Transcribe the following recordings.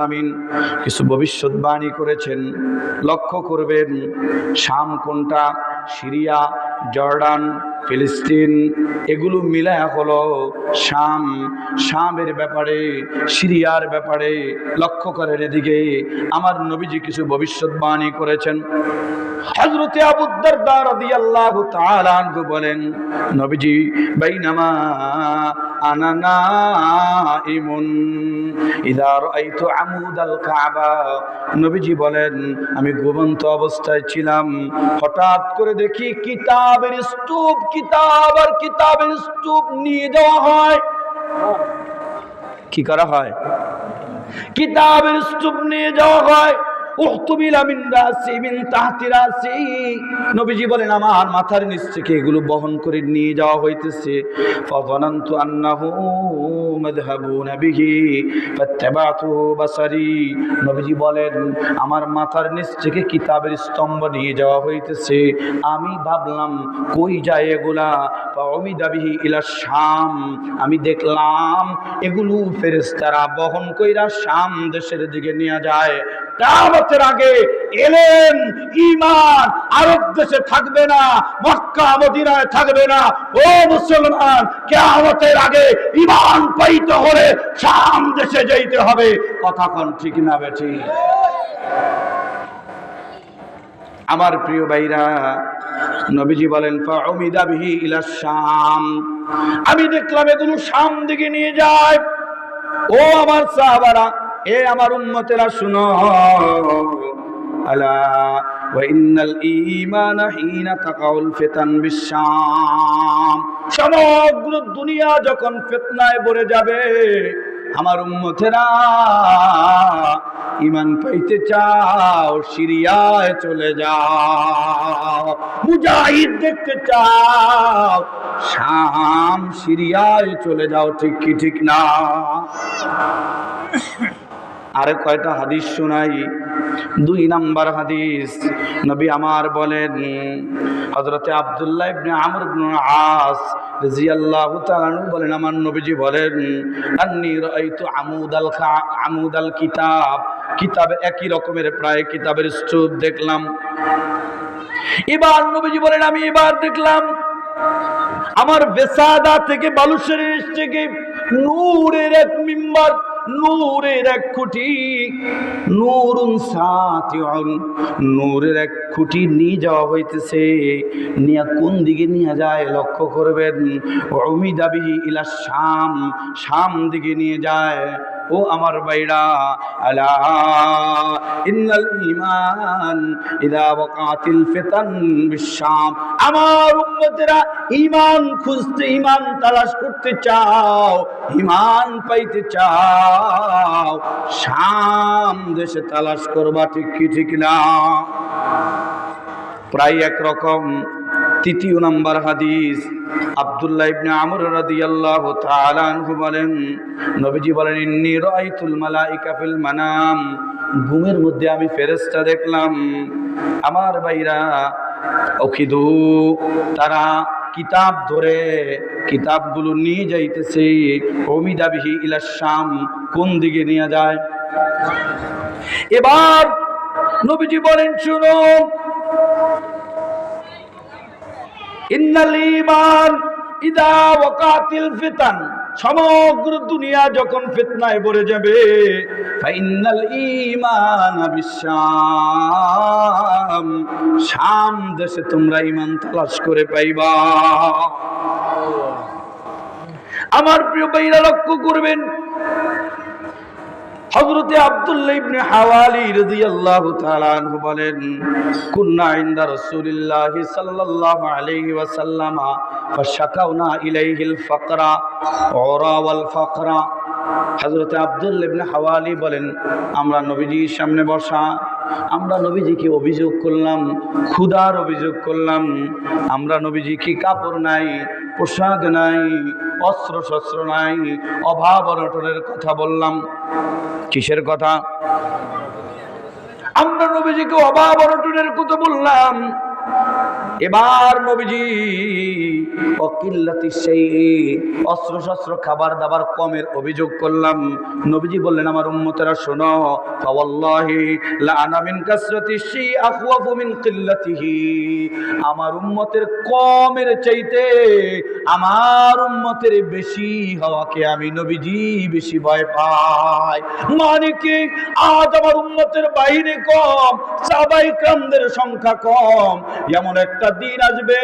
আমিন কিছু ভবিষ্যৎবাণী করেছেন। লক্ষ্য করবেন, শাম কোনটা, সিরিয়া, জর্ডান, ফিলিস্তিন, এগুলো মিলায়া হলো শাম। শামের ব্যাপারে, সিরিয়ার ব্যাপারে লক্ষ্য করেন, এদিকে আমার নবীজি কিছু ভবিষ্যৎবাণী করেছেন। হযরতে আবু দারদা রাদিয়াল্লাহু তাআলা আনহু বলেন, নবীজি বাইনামা আনা নাইমুন ইযা রাআইতু আমুদাল কাবা, নবীজি বলেন আমি ঘুমন্ত অবস্থায় ছিলাম, হঠাৎ করে দেখি কিতাবের স্তূপ, কিতাব আর কিতাবের স্তূপ নিয়ে যাওয়া হয়। কি করা হয়? কিতাবের স্তূপ নিয়ে যাওয়া হয়। নবীজি বলেন আমার মাথার নিচ থেকে এগুলো বহন করে নিয়ে যাওয়া হইতেছে। নবীজি বলেন আমার মাথার নিচ থেকে কিতাবের স্তম্ভ নিয়ে যাওয়া হইতেছে, আমি ভাবলাম কই যায় এগুলা। ইলা শাম, আমি দেখলাম এগুলো ফেরেশতারা বহন কইরা শাম দেশের দিকে নিয়ে যায়। কিয়ামতের আগে এলেন, ঈমান আরব দেশে থাকবে না, মক্কা মদিনায় থাকবে না। ও মুসলমান, কিয়ামতের আগে ঈমান পাইতে হলে শাম দেশে যাইতে হবে। কথা কোন ঠিক না বেঠি? আমার প্রিয় ভাইরা, নবীজি বলেন ফাউমিদা বিহি ইলা শাম, আমি দেখলাম এগুলো শাম দিকে নিয়ে যায়। ও আমার সাহাবারা, এ আমার উম্মতেরা শুনো, আলা ওয়া ইন্নাল ঈমানা হিনা তাকাউল ফিতান বিশাম, সমগ্র দুনিয়া যখন ফিতনায় ভরে যাবে, আমার উম্মতেরা ঈমান পাইতে চাও সিরিয়ায় চলে যাও, মুজাহিদ দেখতে চাও শাম সিরিয়ায় চলে যাও। ঠিক কি ঠিক না? আরে কয়টা হাদিস শোনাই। 2 নাম্বার হাদিস, নবী আমার বলেন, হযরতে আব্দুল্লাহ ইবনে আমর ইবনে আস রাদিয়াল্লাহু তাআলা আনহু বলেন, আমার নবীজি বলেন আন্নী রাআইতু আমুদাল কিতাব, কিতাবে একই রকমের প্রায় কিতাবের স্তূপ দেখলাম। এবার নবীজি বলেন আমি এবার দেখলাম আমার বেসাদা থেকে, বালুশের নিচ থেকে নূরের এক মিম্বার, নূরের এক খুঁটি, নূরুন সাতিউন, নূরের এক খুঁটি নিয়ে যাওয়া হইতেছে। নিয়া কোন দিকে নিয়ে যায় লক্ষ্য করবেন, উমিদা বিহি ইলা শাম, শাম দিকে নিয়ে যায়। ও আমার ভাইরা, আলা ইন্নাল ঈমান ইযা ওয়াকাতিল ফিতান বিশাম, আমার উম্মতেরা ঈমান খুঁজতে, ঈমান তালাশ করতে চাও, ঈমান পাইতে চাও, শাম দেশে তালাশ করবা। ঠিক কি ঠিক না? প্রায় একরকম। 3 নাম্বার হাদিস, আব্দুল্লাহ ইবনে আমর রাদিয়াল্লাহু তাআলা আনহু বলেন, নবীজি বলেন ইন্নী রাআইতুল মালাইকা ফিল মানাম, ঘুমের মধ্যে আমি ফেরেশতা দেখলাম। আমার ভাইরা, ওখিদু, তারা কিতাব ধরে কিতাবগুলো নিয়ে যাইতেছে। উমিদা বিহি ইলা শাম, কোন দিকে নিয়ে যায়? এবার নবীজি বলেন শুনো, ইন্নাল ঈমান ইযা ওয়াকাতিল ফিতান, সমগ্র দুনিয়া যখন ফিতনায় ভরে যাবে, ফাইন্নাল ঈমানা বিশাম, শাম দেশে তোমরা ঈমান তালাশ করে পাইবা। আমার প্রিয় ভাইরা লক্ষ্য করবেন, হযরতে আব্দুল্লাহ ইবনে হাওয়ালি রাদিয়াল্লাহু তাআলা আনহু বলেন, কুন্না ইনদা রাসূলিল্লাহি সাল্লাল্লাহু আলাইহি ওয়াসাল্লাম ফাশাকাউনা ইলাইহিল ফাকরা ওরা ওয়াল ফাকরা। হযরতে আব্দুল্লাহ ইবনে হাওয়ালি বলেন, আমরা নবীজির সামনে বসা, আমরা নবীজিকে অভিযোগ করলাম, ক্ষুধার অভিযোগ করলাম। আমরা নবীজিকে কাপড় নাই, পোশাক নাই, অস্ত্র শস্ত্র নাই, অভাব অনটনের কথা বললাম। কিসের কথা? আমরা নবীজিকে অভাব অনটনের কথা বললাম। এবার নবীজি অকিল্লাতি সেই অস্ত্র শস্ত্র খাবার দাবার কমের অভিযোগ করলাম। নবীজি বললেন, আমার উম্মতেরা শোনো, ফাওয়াল্লাহি লা আনা মিন কাসরাতি সেই আখওয়াফু মিন কিল্লাতিহি, আমার উম্মতের কমের চাইতে আমার উম্মতের বেশি হওয়াকে আমি নবীজি বেশি ভয় পাই। মানে কি, আজ আমার উম্মতের বাহিনী কম, সাহাবায়ে কেরামদের সংখ্যা কম, এমন একটা দিন আসবে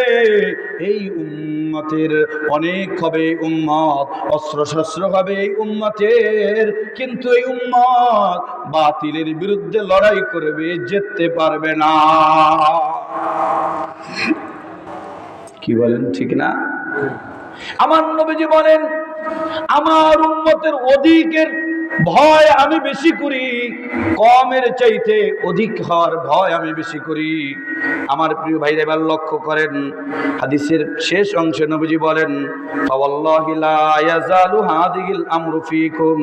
এই উম্মতের অনেক হবে, উম্মত অস্ত্র শস্ত্র হবে এই উম্মতের, কিন্তু এই উম্মত বাতিলের বিরুদ্ধে লড়াই করবে, জিততে পারবে না। কি বলেন, ঠিক না? আমার নবীজি বলেন, আমার উম্মতের অধিকের ভয় আমি বেশি করি, কমের চাইতে অধিক হওয়ার ভয় আমি বেশি করি। আমার প্রিয় ভাইরা এবার লক্ষ্য করেন, হাদিসের শেষ অংশে নবীজি বলেন, ফাওয়াল্লাহি লা ইয়াজালু হাযিহিল আমরু ফীকুম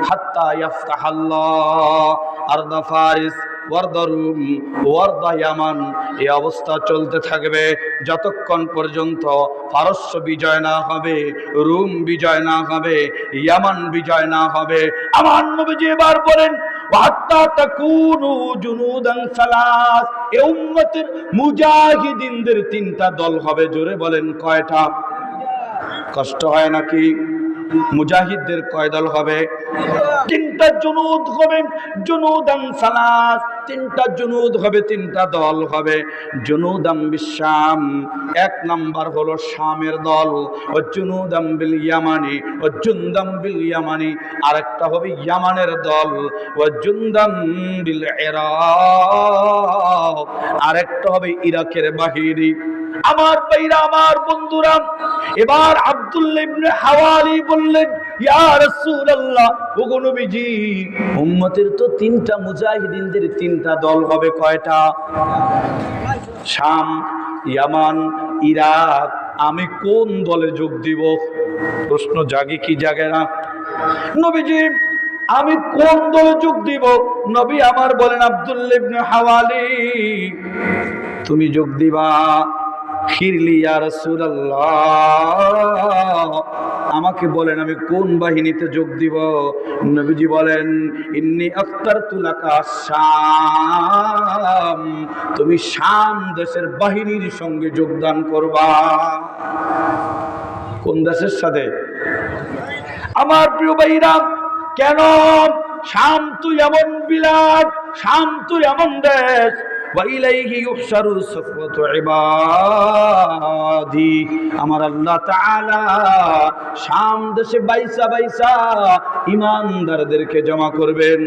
হাত্তা ইয়াফতাহাল্লাহ আরদা ফারিস ওয়ারদারুম ওয়ারদা ইয়ামান। এই অবস্থা চলতে থাকবে যতক্ষণ পর্যন্ত পারস্য বিজয় না হবে, রোম বিজয় না হবে, ইয়ামান বিজয় না হবে। আমার নবীজি এবার বলেন, ওয়াত্তা তাকুনু জুনুদান সালাস, এই উম্মতের মুজাহিদিনদের তিনটা দল হবে। জোরে বলেন, কয়টা? কষ্ট হয় নাকি? মুজাহিদদের কয় দল হবে? তিনটা জুনুদ হবে, জুনুদান সালাস, তিনটা জুনুদ হবে, তিনটা দল হবে। জুনুদাম বিশাম, এক নাম্বার হলো শামের দল, ও জুনুদাম বিল ইয়ামানি, ও জুনদাম বিল ইয়ামানি, আরেকটা হবে ইয়ামানের দল, ও জুনদাম বিল ইরাক, আরেকটা হবে ইরাকের বাহিনী। আমার ভাইরা, আমার বন্ধুরা, এবার আব্দুল্লাহ ইবনে হাওয়ারি বললেন, ইয়া রাসূলুল্লাহ, ওগো নবীজি, উম্মতের তো তিনটা, মুজাহিদিনদের তিনটা দল হবে, কয়টা? শাম, ইয়ামান, ইরাক, আমি কোন দলে যোগ দিব? প্রশ্ন জাগে কি জাগে না? নবীজি, আমি কোন দলে যোগ দিব? নবী আমার বলেন, আব্দুল্লাহ ইবনে হাওয়ারি, তুমি যোগ দিবা খিরলি ইয়া রাসূলুল্লাহ, আমাকে বলেন আমি কোন বাহিনীতে যোগ দিব? নবীজি বলেন, ইন্নী আখতারতু লাকা শাম, তুমি শাম দেশের বাহিনীর সঙ্গে যোগদান করবা। কোন দেশের সাথে? আমার প্রিয় ভাইরা, কেন? শাম তো এমন বিলাদ, শাম তো এমন দেশ, ওয়াইলাইহি ইউহশারু সাফওয়াতু ইবাদি, আমার আল্লাহ তাআলা শাম দেশে বাইসা বাইসা ঈমানদারদেরকে জমা করবেন।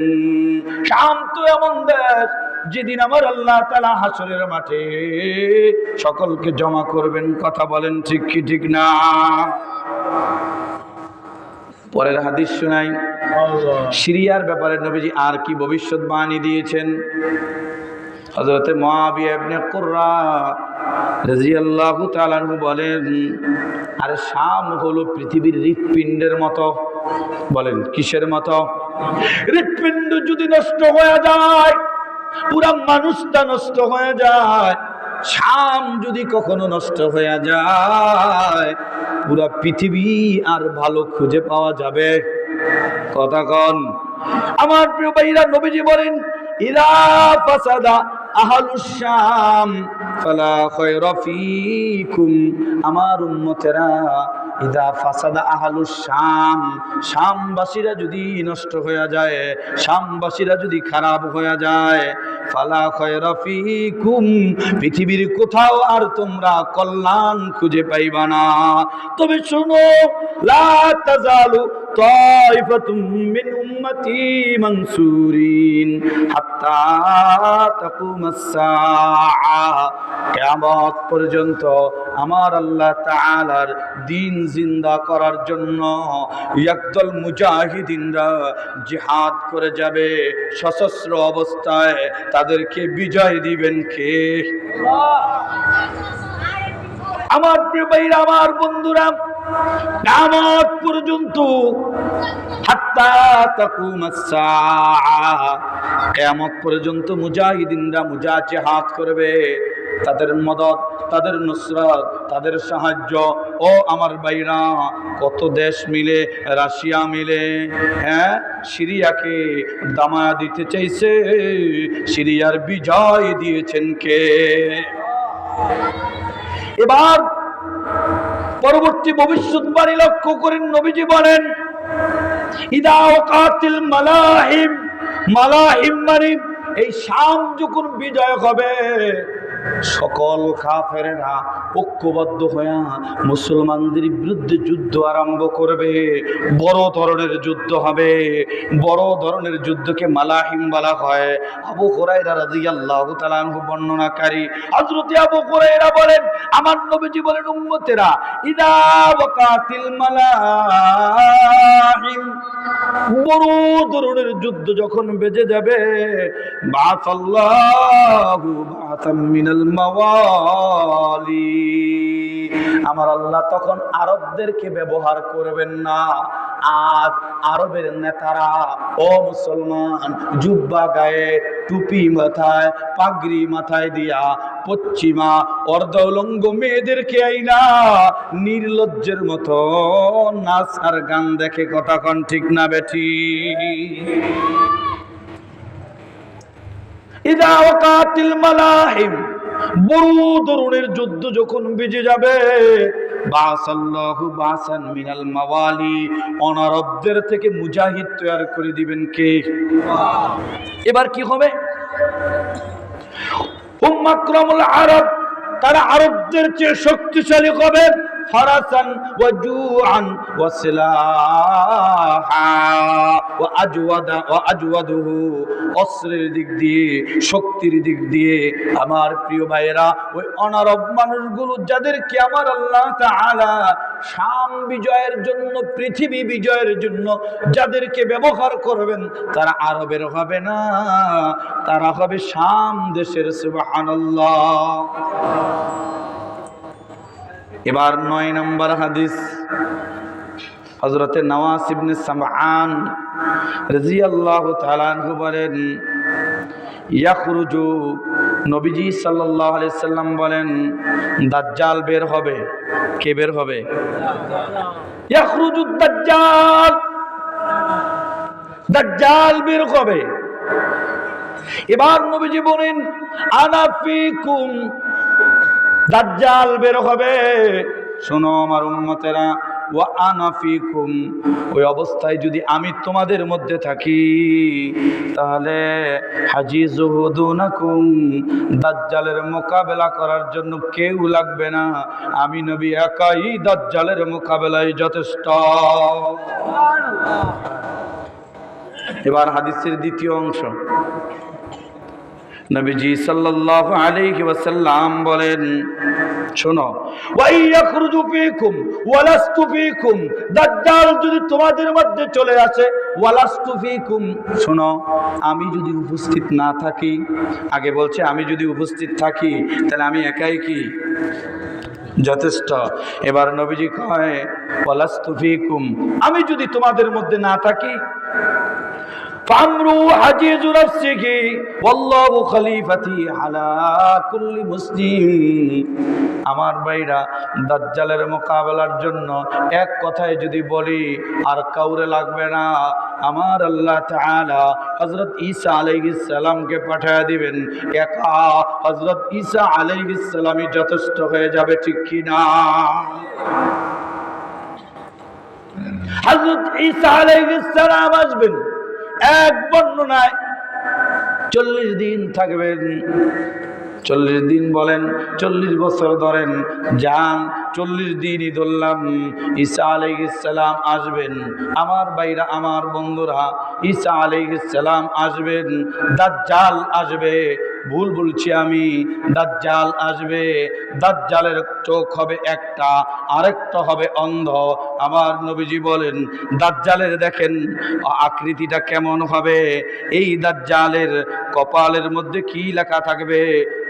শাম তো এমন দেশ, যেদিন আমার আল্লাহ তাআলা হাসরের মাঠে সকলকে জমা করবেন। কথা বলেন, ঠিক কি ঠিক না? পরের হাদিস শোনাই। সিরিয়ার ব্যাপারে নবীজি আর কি ভবিষ্যৎবাণী দিয়েছেন? হযরতে মুআবিয়া ইবনে কুররা রাদিয়াল্লাহু তাআলা আনহু বলেন, আরে শাম হলো পৃথিবীর হৃৎপিণ্ডের মতো। বলেন, কিসের মতো? হৃৎপিণ্ড যদি নষ্ট হয়ে যায়, পুরা মানুষটা নষ্ট হয়ে যায়। শাম যদি কখনো নষ্ট হয়ে যায়, পুরা পৃথিবী আর ভালো খুঁজে পাওয়া যাবে? কথা কন। আমার প্রিয় ভাইরা, নবীজি বলেন, ইলা ফাসাদা আহলুশ শাম ফালা খায়রা ফীকুম, আমার উম্মতেরা, ইদা ফাসাদা আহলুশ শাম, শামবাসীরা যদি নষ্ট হয়ে যায়, শামবাসীরা যদি খারাপ হয়ে যায়, ফালা খায়রা ফীকুম, পৃথিবীর কোথাও আর তোমরা কল্যাণ খুঁজে পাইবা না। তবে শোনো, লা তাজালু তাইফাতুম মিন উম্মতি মানসুরিন হাত্তা তাকুমাস সাআ, কিয়ামত পর্যন্ত আমার আল্লাহ তাআলার দ্বীন জিন্দা করার জন্য একদল মুজাহিদিনরা জিহাদ করে যাবে সশস্ত্র অবস্থায়। তাদেরকে বিজয় দিবেন কে? আমার প্রিয় ভাইরা, আমার বন্ধুরা, কিয়ামত পর্যন্ত, হাত্তা তাকুমাস সাআ, কিয়ামত পর্যন্ত মুজাহিদিনরা জিহাদ করবে। তাদের মদদ, তাদের নুসরাত, তাদের সাহায্য। ও আমার ভাইরা, কত দেশ মিলে, রাশিয়া মিলে, হ্যাঁ, সিরিয়াকে দামায়া দিতে চাইছে। সিরিয়ার বিজয় দিয়েছেন কে? এবার পরবর্তী ভবিষ্যৎবাণী লক্ষ্য করেন, নবীজি বলেন, ইদা ওয়াকাতিল মালাহিম, মালাহিম মানে এই শাম যখন বিজয় হবে, সকল কাফেরেরা ঐক্যবদ্ধ হয়ে মুসলমানদের বিরুদ্ধে যুদ্ধ আরম্ভ করবে। বড় ধরনের যুদ্ধ হবে। বড় ধরনের যুদ্ধকে মালাহিম বলা হয়। আবু হুরায়রা রাদিয়াল্লাহু তাআলা আনহু বর্ণনাকারী, হযরত আবু হুরায়রা বলেন, আমার নবীজি বলেন, উম্মতেরা, ইদা ওয়াকাতিল মালাহিম, বড় ধরনের যুদ্ধ যখন বেজে যাবে, বাআসাল্লাহু বাআসাম মিনাল মাওয়ালি, আমার আল্লাহ তখন আরবদেরকে ব্যবহার করবেন না। আজ আরবের নেতারা, ও মুসলমান, জুব্বা গায়ে, টুপি মাথায়, পাগড়ি মাথায় দিয়া, পশ্চিমা অর্ধ উলঙ্গ মেয়েদেরকে আইনা নির্লজ্জের মতো নাচ আর গান দেখে। কথা কন ঠিক না বেঠি? ইদা ওয়াকাতিল মালাহিম, বড় ধরনের যুদ্ধ যখন বেজে যাবে, বাসাল্লাহু বাসান মিনাল মাওয়ালি, অনারবদের থেকে মুজাহিদ তৈরি করে দিবেন কে? এবার কি হবে? হুম আকরামুল আরব, তারা আরবদের চেয়ে শক্তিশালী হবে। ফারাসান ওয়া জুআন ওয়া সিলাহা ওয়া আজওয়াদা ওয়া আজওয়াদুহু, অস্ত্রের দিক দিয়ে, শক্তির দিক দিয়ে। আমার প্রিয় ভাইয়েরা, ওই অনারব মানুষগুলো যাদেরকে আমার আল্লাহ তাআলা শাম বিজয়ের জন্য, পৃথিবী বিজয়ের জন্য যাদেরকে ব্যবহার করবেন, তারা আরবের হবে না, তারা হবে শাম দেশের। সুবহানাল্লাহ। এবার 9 নম্বর হাদিস, হযরতে নওয়াস ইবনে সামআন রাদিয়াল্লাহু তাআলা আনহু বলেন, ইয়াখরুজু, নবীজি সাল্লাল্লাহু আলাইহি সাল্লাম বলেন, দাজ্জাল বের হবে। কে বের হবে? ইয়াখরুজু দাজ্জাল, দাজ্জাল বের হবে। এবার নবীজি বলেন, আনা ফিকুম, দাজ্জাল বের হবে। শোনো আমার উম্মতেরা, ওয়া আনা ফিকুম, ওই অবস্থায় যদি আমি তোমাদের মধ্যে থাকি, তাহলে হাজিজুহু দুনাকুম, দাজ্জালের মোকাবেলা করার জন্য কেউ লাগবে না, আমি নবী একাই দাজ্জালের মোকাবেলায় যথেষ্ট। এবার হাদিসের দ্বিতীয় অংশ, নবীজি সাল্লাল্লাহু আলাইহি ওয়াসাল্লাম বলেন, শোনো, ওয়া ইয়াখরুজু ফীকুম ওয়ালাস্তু ফীকুম, দাজ্জাল যদি তোমাদের মধ্যে চলে আসে, ওয়ালাস্তু ফীকুম, শোনো, আমি যদি উপস্থিত না থাকি, আগে বলছে আমি যদি উপস্থিত থাকি, তাহলে আমি একাই কি যথেষ্ট। এবার নবীজি কয়, ওয়ালাস্তু ফীকুম, আমি যদি তোমাদের মধ্যে না থাকি, ফামরু হাজিজু নাফসিহি ওয়াল্লাহু খলিফাতি আলা কুল্লি মুসলিম, আমার ভাইরা, দাজ্জালের মোকাবেলার জন্য এক কথায় যদি বলি, আর কাউরে লাগবে না, আমার আল্লাহ তাআলা হযরত ঈসা আলাইহিস সালামকে পাঠিয়ে দিবেন। একা হযরত ঈসা আলাইহিস সালামই যথেষ্ট হয়ে যাবে, ঠিক কি না? হযরত ঈসা আলাইহিস সালাম আসবেন, এক বর্ণনায় 40 দিন থাকবেন। 40 দিন বলেন, 40 বছর ধরেন, যান 40 দিনই ধরলাম। ঈসা আলাইহিস সালাম আসবেন। আমার ভাইরা, আমার বন্ধুরা, ঈসা আলাইহিস সালাম আসবেন, দাজ্জাল আসবে। ভুল বলছি আমি, দাজ্জাল আসবে। দাজ্জালের চোখ হবে একটা, আরেকটা হবে অন্ধ। আমার নবীজি বলেন, দাজ্জালের দেখেন আকৃতিটা কেমন হবে। এই দাজ্জালের কপালের মধ্যে কি লেখা থাকবে?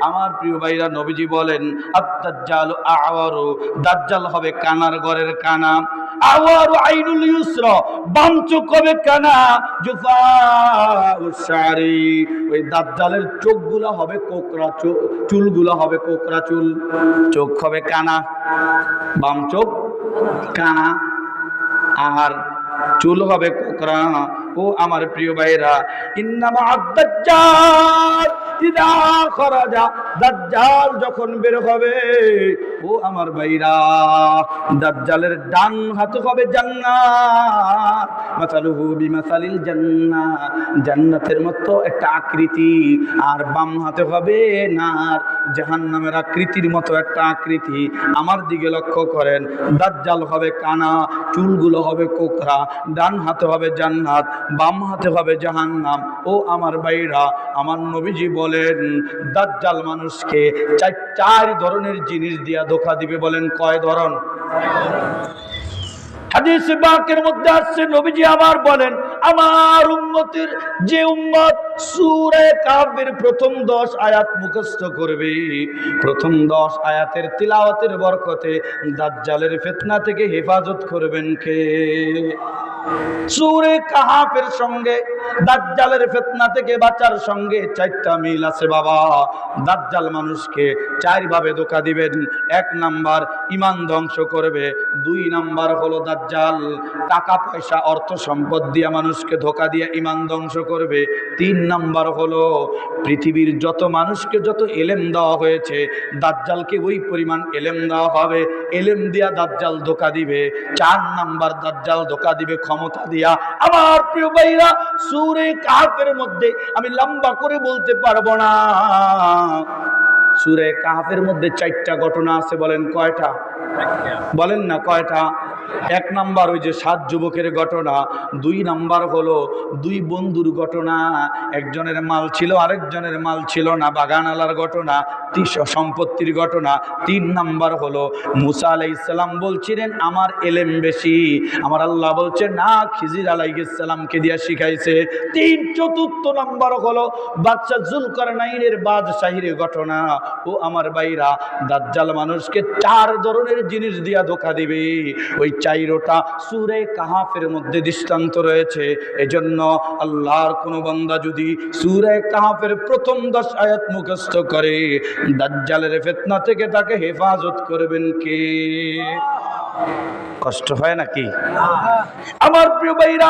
আমার প্রিয় ভাইরা, নবীজি বলেন, আদ-দাজ্জালু আ'ওয়ারু, দাজ্জাল হবে কানার ঘরের কানা। আওয়ারু আইনুল ইউসরা, বাম চোখ হবে কানা, জুফাউস শারি, ওই দাজ্জালের চোখগুলো হবে কোকড়া, চুলগুলো হবে কোকড়া চুল, চোখ হবে কানা, বাম চোখ কানা আর চুল হবে কোকড়া। ও আমার প্রিয় ভাইরা, ইন্নামা আদ-দাজ্জাল ইযা খরাজা, দাজ্জাল যখন বের হবে, ও আমার ভাইরা, দাজ্জালের ডান হাতে হবে জান্নাত, মাসালুহু বিমাসালিল জান্নাহ, জান্নাতের মতো একটা আকৃতি, আর বাম হাতে হবে নার, জাহান্নামের আকৃতির মতো একটা আকৃতি। আমার দিকে লক্ষ্য করেন, দাজ্জাল হবে কানা, চুলগুলো হবে কোকড়া, ডান হাতে হবে জান্নাত, বাম হাতে হবে জাহান্নাম। ও আমার ভাইরা, আমার নবীজি বলেন দাজ্জাল মানুষকে চার ধরনের জিনিস দিয়া ধোঁকা দিবে। বলেন কয় ধরন? হাদিস পাকের মধ্যে আসছে, নবীজি আমার বলেন, আমার উম্মতের যে উম্মত সূরা কাহফের প্রথম 10 আয়াত মুখস্থ করবে, প্রথম 10 আয়াতের তিলাওয়াতের বরকতে দাজ্জালের ফিতনা থেকে হেফাজত করবেন কে? সূরা কাহফের সঙ্গে দাজ্জালের ফিতনা থেকে বাঁচার সঙ্গে 4টা মিল আছে বাবা। দাজ্জাল মানুষকে 4 ভাবে ধোঁকা দিবেন। 1 নাম্বার ঈমান ধ্বংস করবে, 2 নাম্বার হলো দাজ্জাল টাকা পয়সা অর্থ সম্পদ দিয়ে মানুষকে ধোঁকা দিয়ে ঈমান ধ্বংস করবে, 3 নাম্বার হলো পৃথিবীর যত মানুষকে যত ইলম দেওয়া হয়েছে দাজ্জালকে ওই পরিমাণ ইলম দেওয়া হবে, ইলম দিয়া দাজ্জাল ধোঁকা দিবে। 4 নাম্বার দাজ্জাল ধোঁকা দিবে ক্ষমতা দিয়া। আমার প্রিয় ভাইরা, সূরা কাহফের মধ্যে আমি লম্বা করে বলতে পারবো না, সূরা কাহফের মধ্যে 4টা ঘটনা আছে। বলেন কয়টা? বলেন না কয়টা? 1 নাম্বার ওই যে 7 যুবকের ঘটনা, 2 নাম্বার হলো 2 বন্ধুর ঘটনা, একজনের মাল ছিল আরেকজনের মাল ছিল না, বাগানালার ঘটনা, সম্পত্তির ঘটনা। 3 নাম্বার হলো মুসা আলাইহিস সালাম বলছিলেন আমার ইলম বেশি, আমার আল্লাহ বলছে না, খিজির আলাইহিস সালামকে দিয়া শিখাইছে। 4 নাম্বার হলো বাদশা যুলকারনাইনের বাদশাহীর ঘটনা। ও আমার ভাইরা, দাজ্জাল মানুষকে 4 ধরনের জিনিস দিয়া ধোঁকা দিবে। ওই 4টা সূরা কাহফের মধ্যে দৃষ্টান্ত রয়েছে। এজন্য আল্লাহর কোন বান্দা যদি সূরা কাহফের প্রথম 10 আয়াত মুখস্থ করে, দাজ্জালের ফিতনা থেকে তাকে হেফাজত করবেন কে? কষ্ট হয় নাকি? আমার প্রিয় ভাইরা,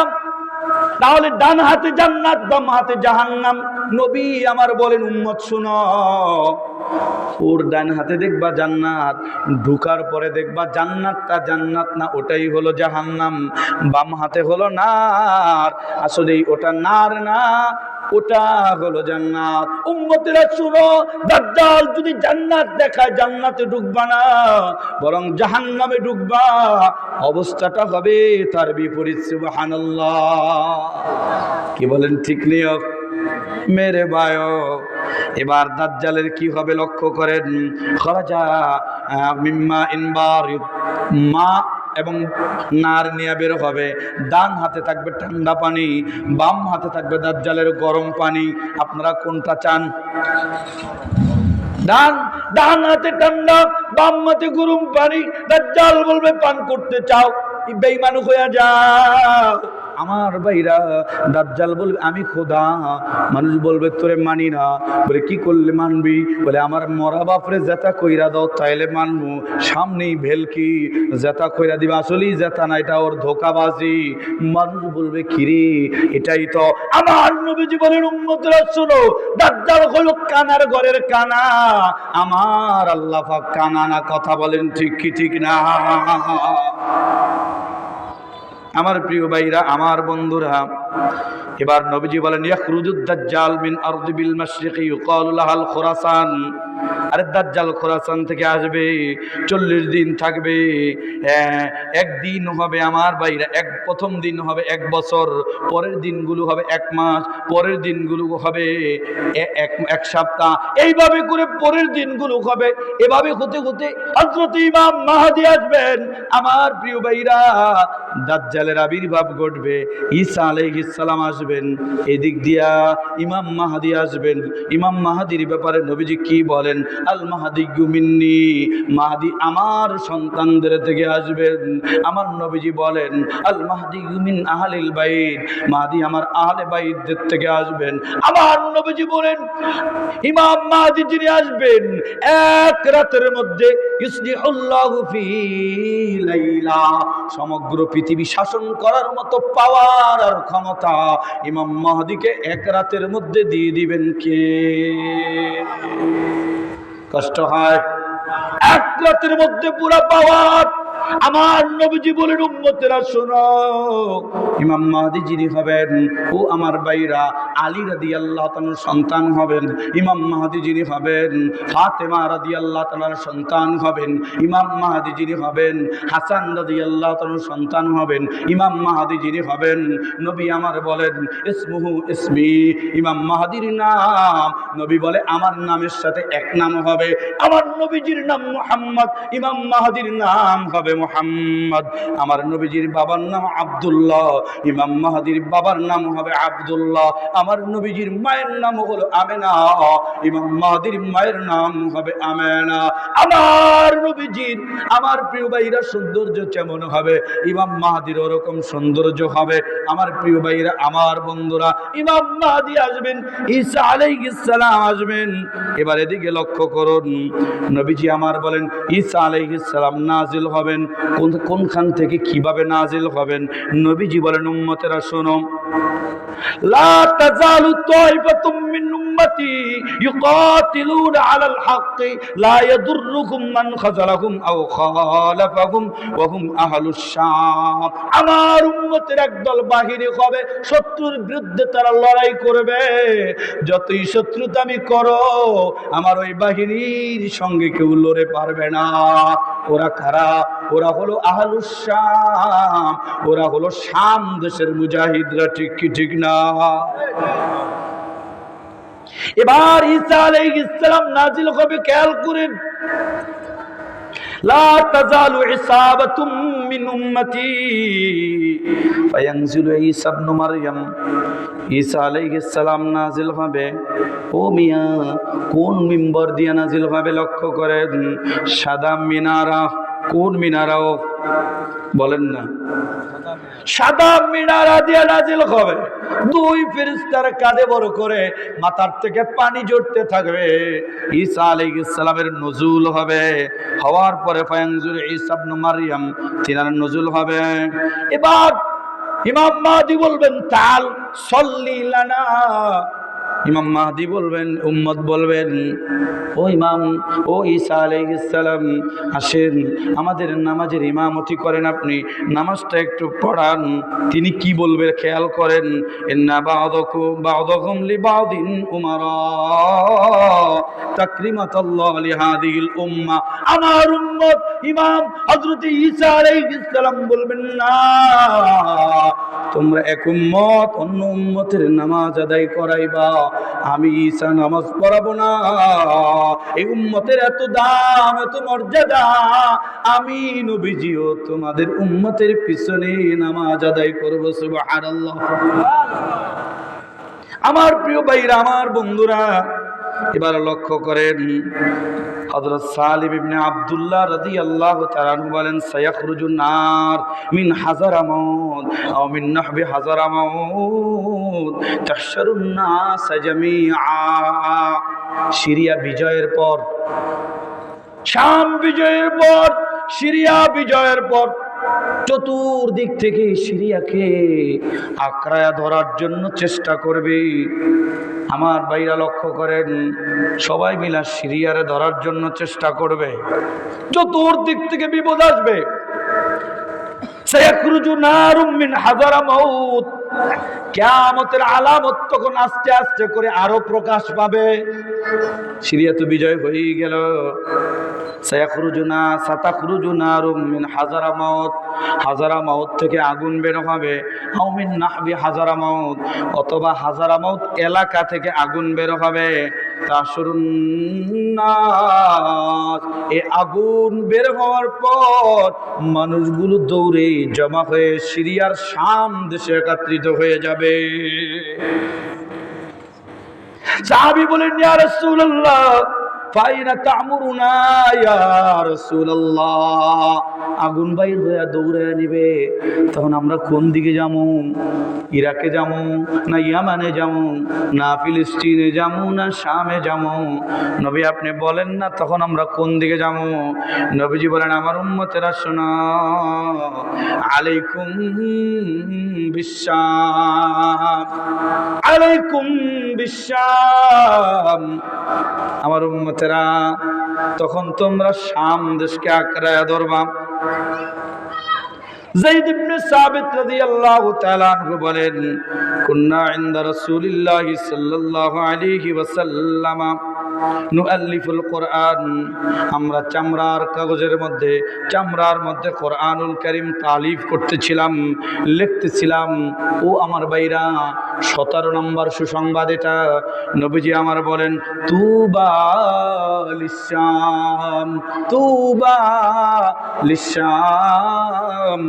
তাহলে ডান হাতে জান্নাত, বাম হাতে জাহান্নাম। নবী আমার বলেন উম্মত শুনো, ওর ডান হাতে দেখবা জান্নাত, ঢুকার পরে দেখবা জান্নাতটা জান্নাত না, ওটাই হলো জাহান্নাম। বাম হাতে হলো নার, আসলে ওটা নার না, ওটা হলো জান্নাত। উম্মতেরা শুনো, দাজ্জাল যদি জান্নাত দেখায় জান্নাতে ঢুকবা না, বরং জাহান্নামে ঢুকবা। অবস্থাটা হবে তার বিপরীত। সুবহানাল্লাহ। কি বলেন ঠিক নিয়ক মেরে বায়ো? এবার দাজ্জালের কি হবে লক্ষ্য করেন। খরাজা মিম্মা ইনবার, মা এবং নার নিয়ে বের হবে। ডান হাতে থাকবে ঠান্ডা পানি, বাম হাতে থাকবে দাজ্জালের গরম পানি। আপনারা কোনটা চান? ডান হাতে ঠান্ডা, বাম হাতে গরম পানি। দাজ্জাল বলবে পান করতে চাও, বেঈমান হয়ে যাও। আমার ভাইরা, দাজ্জাল বলবে আমি খোদা। মানুষ বলবে তোরে মানি না। বলে কি করলে মানবি? বলে আমার মরা বাপরে জেতা কইরা দাও, তাইলে মানবো। সামনেই ভেলকি, জেতা কইরা দিবা। আসলেই জেতা না, এটা ওর ধোকাবাজি। মানুষ বলবে কিরে, এটাই তো। আমার নবীজি বলেন উম্মতরা শোনো, দাজ্জাল হলো কানার ঘরের কানা। আমার আল্লাহ পাক কানা না। কথা বলেন ঠিক কি ঠিক না? আমার প্রিয় ভাইরা, আমার বন্ধুরা, এবার নবীজি বলেন ইয়াখরুজুদ দাজ্জাল মিন আরদি বিল মাশরিকি ইউকালু লাহাল খুরাসান। আরে দাজ্জাল খুরাসান থেকে আসবে, 40 দিন থাকবে। একদিন হবে আমার ভাইরা, প্রথম দিন হবে 1 বছর, পরের দিনগুলো হবে 1 মাস, পরের দিনগুলো হবে 1 সপ্তাহ, এইভাবে করে পরের দিনগুলো হবে। এভাবে হতে হতে হযরত ইমাম মাহদী আসবেন। আমার প্রিয় ভাইরা, দাজ্জালের আবির্ভাব ঘটবে, ঈসা আলাইহিস সালাম আসবে। আসবেন, এদিক দিয়া ইমাম মাহাদি আসবেন। ইমাম মাহাদির ব্যাপারে নবীজি কি বলেন? আল মাহাদি মিন্নি, মাহাদি আমার সন্তানদের থেকে আসবেন। আমার নবীজি বলেন আল মাহাদি মিন আহলিল বাইত, মাহাদি আমার আহলে বাইতদের থেকে আসবেন। আমার নবীজি বলেন ইমাম মাহাদি যিনি আসবেন এক রাতের মধ্যে ইসলিহুল্লাহু ফি লাইলা, সমগ্র পৃথিবী শাসন করার মতো পাওয়ার আর ক্ষমতা ইমাম মাহদিকে এক রাতের মধ্যে দিয়ে দিবেন কে? কষ্ট হয়? এক রাতের মধ্যে পুরো পাওয়ার। আমার নবীজি বলেন উম্মতেরা শোনো, ইমাম মাহদি যিনি হবেন ও আমার ভাইরা আলী রাদিয়াল্লাহু তাআলার সন্তান হবেন। ইমাম মাহদি যিনি হবেন ফাতেমা রাদিয়াল্লাহু তাআলার সন্তান হবেন। ইমাম মাহদি যিনি হবেন হাসান রাদিয়াল্লাহু তাআলার সন্তান হবেন। ইমাম মাহদি যিনি হবেন নবী আমার বলেন ইসমুহু ইসমি, ইমাম মাহদির নাম নবী বলে আমার নামের সাথে এক নাম হবে। আমার নবীজির নাম মুহাম্মদ, ইমাম মাহদির নাম হবে মুহাম্মদ। আমার নবীজির বাবার নাম আব্দুল্লাহ, ইমাম মাহদির বাবার নাম হবে আব্দুল্লাহ। আমার নবীজির মায়ের নাম হলো আমেনা, ইমাম মাহদির মায়ের নাম হবে আমেনা। আমার নবীজির, আমার প্রিয় ভাইরা সৌন্দর্য কেমন হবে? ইমাম মাহদির ওরকম সৌন্দর্য হবে। আমার প্রিয় ভাইরা, আমার বন্ধুরা, ইমাম মাহদি আসবেন, ঈসা আলাইহিস সালাম আসবেন। এবার এদিকে লক্ষ্য করুন, নবীজি আমার বলেন ঈসা আলাইহিস সালাম নাজিল হবেন। কোনখান থেকে কিভাবে নাজিল হবেন? নবীজি বলেন উম্মতেরা শোনো, লা তাজালু তাইফাতুম মিন উম্মতি ইউকাতিলুনা আলাল হাক্কি লা ইয়াদুররুকুম মান খাযালাহুম আও খালাফাহুম ওয়া হুম আহলুশ শাম। আমার উম্মতের একদল বাহিনী হবে, শত্রুর বিরুদ্ধে তারা লড়াই করবে। যতই শত্রুতামি করো আমার ওই বাহিনীর সঙ্গে কেউ লড়ে পারবে না। ওরা কারা? ওরা হলো আহলুশ শাম, ওরা হলো শাম দেশের মুজাহিদরা। ঠিক কি ঠিক না? এবার ঈসা আলাইহিস সালাম নাজিল হবে, খেয়াল করেন, লা তাজালু ইসাবাতুম মিন উম্মতি ফায়ানজিলু ঈসা ইবনে মারইয়াম। ঈসা আলাইহিস সালাম নাজিল হবে। ও মিয়া, কোন মিম্বর দিয়ে নাজিল হবে? লক্ষ্য করেন, সাদা মিনারা। কোন মিনারাও বলেন না? সাদা মিনারা দিয়ে নাজিল হবে। দুই ফেরেশতার কাঁধে বড় করে মাথার থেকে পানি ঝরতে থাকবে। ঈসা আলাইহিস সালামের নজুল হবে। হওয়ার পরে ফায়ানজুল ঈসা ইবনে মারইয়াম, তিনার নজুল হবে। এবার ইমাম মাহদি বলবেন তাল সল্লি লানা। ইমাম মাহদি বলবেন, উম্মত বলবেন ও ইমাম, ও ঈসা আলাইহিস সালাম আসেন, আমাদের নামাজের ইমামতি করেন, আপনি নামাজটা একটু পড়ান। তিনি কি বলবেন খেয়াল করেন, ইন্না বা'দাকুম লিবা'দিন উমারা তাকরিমাতাল্লাহ লিহাদিহিল উম্মাহ। আমার উম্মত ইমাম হযরত ঈসা আলাইহিস সালাম বলবেন না, তোমরা এক উম্মত অন্য উম্মতের নামাজ আদায় করাইবা, আমি ঈসা নামাজ পড়াবো না। এই উম্মতের এত দাম, এত মর্যাদা, আমি নবীজিও তোমাদের উম্মতের পিছনে নামাজ আদায় করবো। সুবহানাল্লাহ। আমার প্রিয় ভাইরা, আমার বন্ধুরা, এবার লক্ষ্য করেন, হযরত সালিম ইবনে আব্দুল্লাহ রাদিয়াল্লাহু তাআলা আনহু বলেন সায়াখরুজুন নার মিন হাজারামাউত আও মিন নাহবি হাজারামাউত তাহশারুন নাস জামিআ। সিরিয়া বিজয়ের পর, শাম বিজয়ের পর, সিরিয়া বিজয়ের পর চতুর্দিক থেকে সিরিয়াকে আঁকড়ায়া ধরার জন্য চেষ্টা করবে। আমার ভাইরা লক্ষ্য করেন, সবাই মিলা সিরিয়ারে ধরার জন্য চেষ্টা করবে। চতুর্দিক থেকে বিপদ আসবে। সায়াখরুজু নারুম মিন হাজারামাউত, কিয়ামতের আলামত তখন আস্তে আস্তে করে আরো প্রকাশ পাবে। সিরিয়া তো বিজয় হয়ে গেল। সাতাখরুজু নারুম মিন হাজারামাউত, হাজারামাউত থেকে আগুন বের হবে। আও মিন নাহবি হাজারামাউত, অথবা হাজারামাউত এলাকা থেকে আগুন বের হবে। তাহশুরুন নাস, এই আগুন বের হওয়ার পর মানুষগুলো দৌড়ে জমা হয়ে সিরিয়ার শাম দেশে একত্রিত হয়ে যাবে। সাহাবী বলেন, ইয়া রাসূলুল্লাহ ফাইনা তা'মুরুনা ইয়া রাসূলুল্লাহ, আগুন বাইর হয়ে দৌড়ে নিবে, তখন আমরা কোন দিকে যাবো? ইরাকে যাবো না ইয়ামানে যাবো না ফিলিস্তিনে যাবো না শামে যাবো? নবী আপনি বলেন না তখন আমরা কোন দিকে যাবো? নবীজি বলেন, আমার উম্মতেরা শোনো, আলাইকুম বিশাম, আলাইকুম বিশাম, আমার উম্মতেরা তখন তোমরা শাম দেশকে আঁকড়ায়া ধরবা। যায়েদ ইবনে সাবিত রাদিয়াল্লাহু তাআলা আনহু বলেন, কুন্না ইনদা রাসূলিল্লাহি সাল্লাল্লাহু আলাইহি ওয়াসাল্লাম নুআল্লিফুল কোরআন, আমরা চামড়ার কাগজের মধ্যে, চামড়ার মধ্যে কোরআনুল কারীম তালিফ করতেছিলাম, লিখতেছিলাম। ও আমার ভাইরা, 17 নম্বর সুসংবাদ এটা। নবীজি আমার বলেন, তুবা লিশাম, তুবা লিশাম,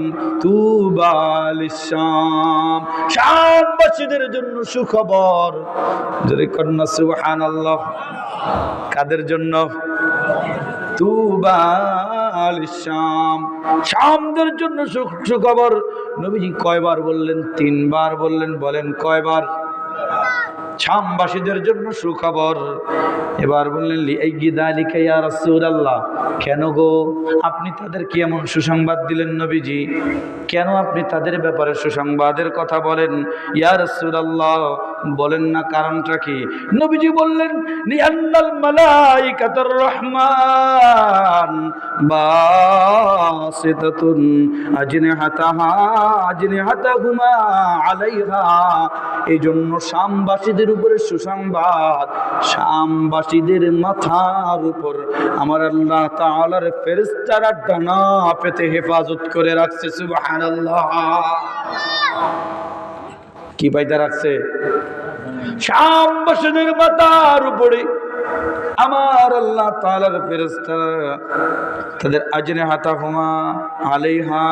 তুবা লিশাম, শামবাসীদের জন্য সুখবর। যদি কন্যা সুবহানাল্লাহ। কাদের জন্য? তুবা লিশাম, শামদের জন্য সুখবর। নবীজি কয়বার বললেন? 3 বার বললেন। বলেন কয়বার? শামবাসীদের জন্য সুখবর। এবার বললেন, লিআইয়ি যালিকা ইয়া রাসূলুল্লাহ, কেন গো আপনি তাদেরকে এমন সুসংবাদ দিলেন নবীজি? কেন আপনি তাদের ব্যাপারে সুসংবাদের কথা বলেন? ইয়া রাসূলুল্লাহ বলেন না কারণটা কি? নবীজি বললেন, লিআন্নাল মালাইকাতুর রহমান বাসিতাতুন আজনিহাতাহুমা আলাইহা, এই জন্য শামবাসীদের উপরে সুসংবাদ, শামবাসীদের মাথার উপর আমার আল্লাহ তাআলার ফেরেশতারা ডানা পেতে হেফাজত করে রাখছে। সুবহানাল্লাহ। কি পাইতে রাখছে? শামবাসীদের মাথার উপরে আমার আল্লাহ তাআলার ফেরেশতারা তাদের আজনিহাতাহুমা আলাইহা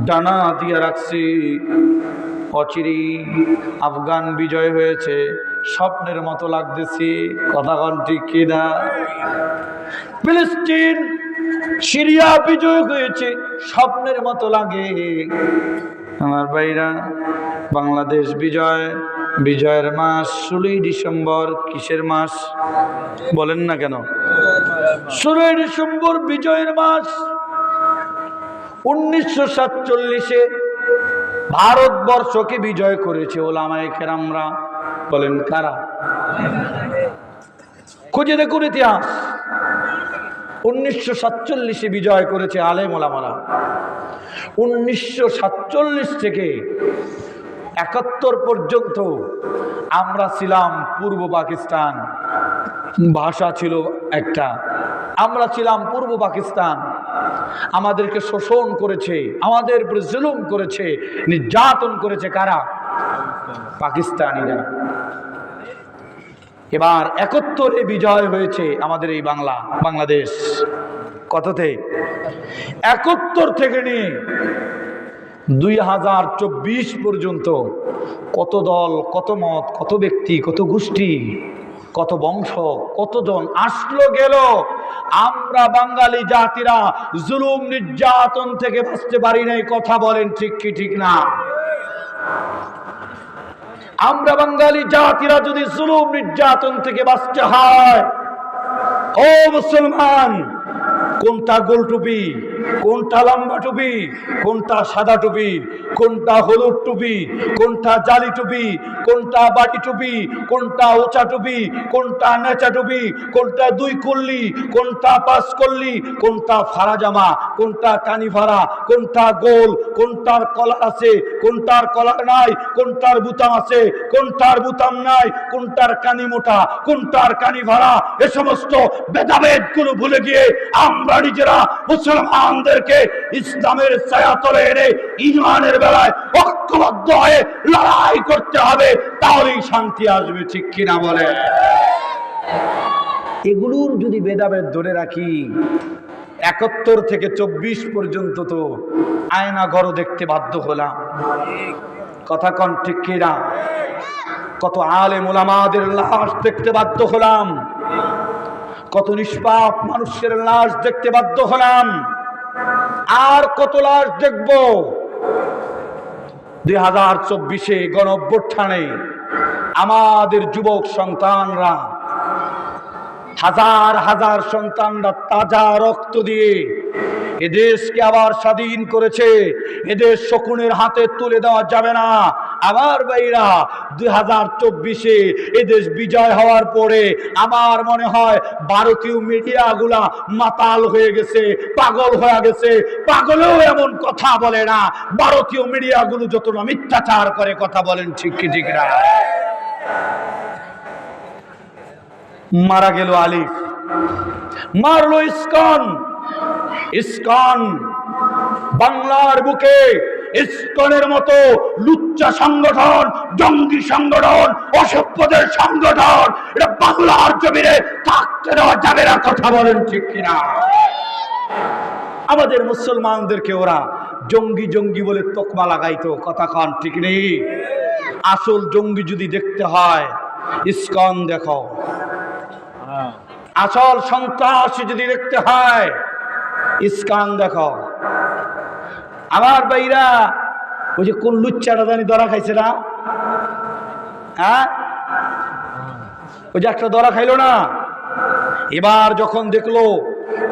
ডানা দিয়ে রাখছে। অচিরি আফগান বিজয় হয়েছে, স্বপ্নের মতো লাগতেছে। কথা কোন ঠিক কিনা? ফিলিস্তিন সিরিয়া বিজয় হয়েছে, স্বপ্নের মতো লাগে। আমার ভাইরা, বাংলাদেশ বিজয়, বিজয়ের মাস 16ই ডিসেম্বর। কিসের মাস বলেন না কেন? 16ই ডিসেম্বর বিজয়ের মাস। 1947-এ ভারতবর্ষকে বিজয় করেছে ওলামায়ে কেরামরা। বলেন কারা? খুঁজে দেখুন ইতিহাস। 1947-এ বিজয় করেছে আলেম ওলামারা। 1947 থেকে 71 পর্যন্ত আমরা ছিলাম পূর্ব পাকিস্তান। ভাষা ছিল একটা, আমরা ছিলাম পূর্ব পাকিস্তান। আমাদেরকে শোষণ করেছে, আমাদের উপর জুলুম করেছে, নির্যাতন করেছে কারা? পাকিস্তানিরা। এবার 71-এ বিজয় হয়েছে আমাদের এই বাংলাদেশ। কততে? 71 থেকে নিয়ে 2024 পর্যন্ত কত দল, কত মত, কত ব্যক্তি, কত গোষ্ঠী, কত বংশ, কতজন আসলো গেল। আমরা বাঙালি জাতিরা জুলুম নির্যাতন থেকে বাঁচতে পারি নাই। কথা বলেন ঠিক কি ঠিক না? আমরা বাঙালি জাতিরা যদি জুলুম নির্যাতন থেকে বাঁচতে হয়, ও মুসলমান, কোনটা গোল টুপি, কোনটা লম্বা টুপি, কোনটা সাদা টুপি, কোনটা হলুদ টুপি, কোনটা জালি টুপি, কোনটা বাটি টুপি, কোনটা উঁচা টুপি, কোনটা নেচা টুপি, কোনটা 2 কল্লি, কোনটা 5 কল্লি, কোনটা ফাড়া জামা, কোনটা কানি ফাড়া, কোনটা গোল, কোনটার কলার আছে, কোনটার কলার নাই, কোনটার বুতাম আছে, কোনটার বুতাম নাই, কোনটার কানি মোটা, কোনটার কানি ফাড়া, এ সমস্ত ভেদাভেদ গুলো ভুলে গিয়ে আমরা নিজেরা মুসলমানদেরকে ইসলামের ছায়াতলে এনে ঈমানের বেলায় ঐক্যবদ্ধ হয়ে লড়াই করতে হবে, তাহলেই শান্তি আসবে। ঠিক কিনা বলে? এগুলোর যদি ভেদাভেদ ধরে রাখি, 71 থেকে 24 পর্যন্ত তো আয়না ঘরও দেখতে বাধ্য হলাম। কথা কন ঠিক কিনা? কত আলেম ওলামাদের লাশ দেখতে বাধ্য হলাম, কত নিষ্পাপ মানুষের লাশ দেখতে বাধ্য হলাম, আর কত লাশ দেখব? 2024-এ গণঅভ্যুত্থানে আমাদের যুবক সন্তানরা, হাজার হাজার সন্তানরা তাজা রক্ত দিয়ে এদেশকে আবার স্বাধীন করেছে। এদেশ শকুনের হাতে তুলে দেওয়া যাবে না। আমার ভাইরা, 2024-এ এদেশ বিজয় হওয়ার পরে আমার মনে হয় ভারতীয় মিডিয়াগুলা মাতাল হয়ে গেছে, পাগল হয়ে গেছে। পাগলেও এমন কথা বলে না, ভারতীয় মিডিয়াগুলো যতটা মিথ্যাচার করে কথা বলেন ঠিক কি ঠিক না? মারা গেল আলিফ, মারলো ইসকন। ইসকন বাংলার বুকে ইসকনের মতো লুচ্চা সংগঠন, জঙ্গি সংগঠন, অসভ্যদের সংগঠন এটা বাংলার জমিনে থাকতে দেওয়া যাবে না। কথা বলেন ঠিক কিনা? আমাদের মুসলমানদেরকে ওরা জঙ্গি জঙ্গি বলে তকমা লাগাইতো। কথা কন ঠিক নেই? আসল জঙ্গি যদি দেখতে হয় ইসকন দেখো, আসল সন্ত্রাসী যদি দেখতে হয় ইসকন দেখো। আমার ভাইরা, ওই যে কোন লুচ্চাটা জানি ধরা খাইছে না? হ্যাঁ, ওই যে একটা ধরা খাইলো না, এবার যখন দেখলো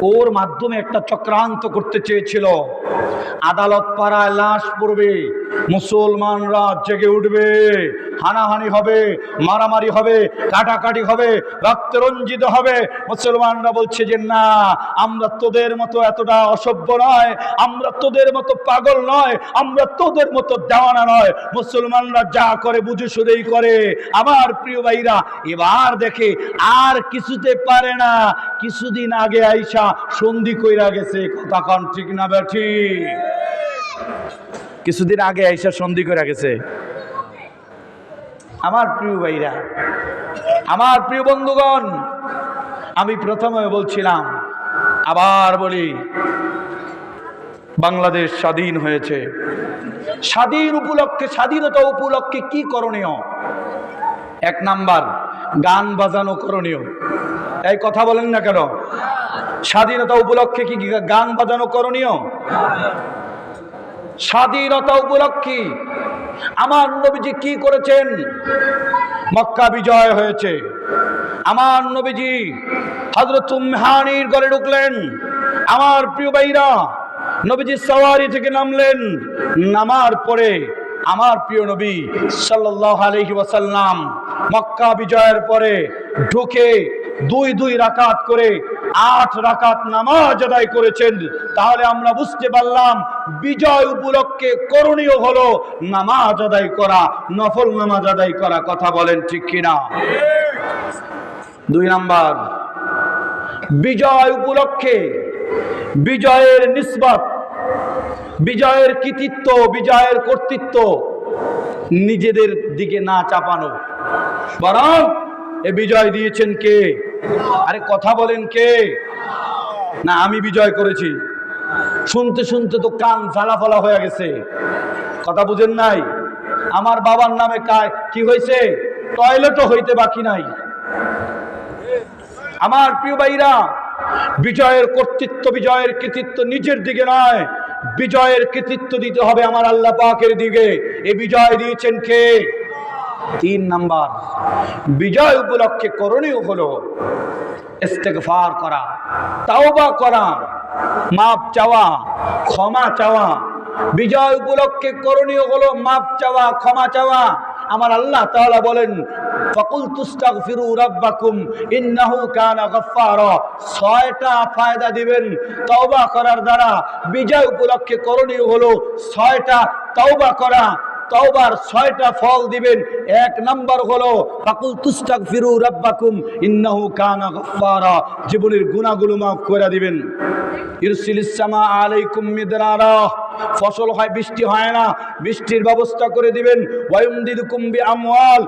ওর মাধ্যমে একটা চক্রান্ত করতে চেয়েছিল, আদালত পাড়ায় লাশ পড়বে, মুসলমানরা জেগে উঠবে, হানাহানি হবে, মারামারি হবে, কাটাকাটি হবে, রক্তে রঞ্জিত হবে। মুসলমানরা বলছে যে না, আমরা তোদের মতো এতটা অসভ্য নয়, আমরা তোদের মতো পাগল নয়, আমরা তোদের মতো দেওয়ানা নয়। মুসলমানরা যা করে বুঝে শুধুই করে। আমার প্রিয় ভাইরা, এবার দেখে আর কিছুতে পারে না, কিছুদিন আগে আইসা সন্ধি কইরা গেছে। কথা কন ঠিক না বেঠি? কিছুদিন আগে আইসা সন্ধি কইরা গেছে। আমার প্রিয় ভাইরা, আমার প্রিয় বন্ধুগণ, আমি প্রথমে বলছিলাম, আবার বলি, বাংলাদেশ স্বাধীন হয়েছে। স্বাধীন উপলক্ষে, স্বাধীনতা উপলক্ষে কি করণীয়? 1 নাম্বার, গান বাজানো করণীয়। এই কথা বলেন না কেন? স্বাধীনতা উপলক্ষে কি গান বাজানো করণীয়? স্বাধীনতা উপলক্ষে আমার নবীজি কি করেছেন? মক্কা বিজয় হয়েছে, আমার নবীজি হযরত উম্মাহানির ঘরে ঢুকলেন। আমার প্রিয় ভাইরা, নবীজি সওয়ারি থেকে নামলেন, নামার পরে আমার প্রিয় নবী সাল্লাল্লাহু আলাইহি ওয়াসাল্লাম মক্কা বিজয়ের পরে ঢুকে 2 রাকাত করে 8 রাকাত নামাজ আদায় করেছেন। তাহলে আমরা বুঝতে পারলাম বিজয় উপলক্ষে করণীয় হলো নামাজ আদায় করা, নফল নামাজ আদায় করা। কথা বলেন ঠিক কিনা? 2 নাম্বার, বিজয় উপলক্ষে বিজয়ের নিসবত, বিজয়ের কৃতিত্ব, বিজয়ের কর্তৃত্ব নিজেদের দিকে না চাপানো, বরং এ বিজয় দিয়েছেন কে? আরে কথা বলেন কে? না আমি বিজয় করেছি। শুনতে শুনতে তো কান ঝালাফালা হয়ে গেছে। কথা বুঝেন নাই? আমার বাবার নামে কি হয়েছে? টয়লেটও হইতে বাকি নাই। আমার প্রিয় ভাইরা, বিজয়ের কর্তৃত্ব, বিজয়ের কৃতিত্ব নিজের দিকে নয়, বিজয়ের কৃতিত্ব দিতে হবে আমার আল্লাহ পাকের দিকে। এই বিজয় দিয়েছেন কে? 3 নাম্বার, বিজয় উপলক্ষে করণীয় হলো ইস্তেগফার করা, তাওবা করা, মাপ চাওয়া, ক্ষমা চাওয়া। বিজয় উপলক্ষে করণীয় হলো মাপ চাওয়া, ক্ষমা চাওয়া। আমার আল্লাহ তাআলা বলেন, ফাকুলতু ইস্তাগফিরু রাব্বাকুম ইন্নাহু কানা গাফফারা। 6টা ফায়দা দিবেন তওবা করার দ্বারা। বিজয় উপলক্ষে করণীয় হলো 6টা তওবা করা। তওবার 6টা ফল দিবেন। 1 নাম্বার হলো ফাকুলতু ইস্তাগফিরু রাব্বাকুম ইন্নাহু কানা গাফফারা, জীবনের গুনাহগুলো মাফ করে দিবেন। ইরসিলিস সামা আলাইকুম মিদরারা, ফসল হয় বৃষ্টি হয় না, বৃষ্টির ব্যবস্থা করে দিবেন। ওয়ায়ুমদিদুকুম বিআমওয়াল,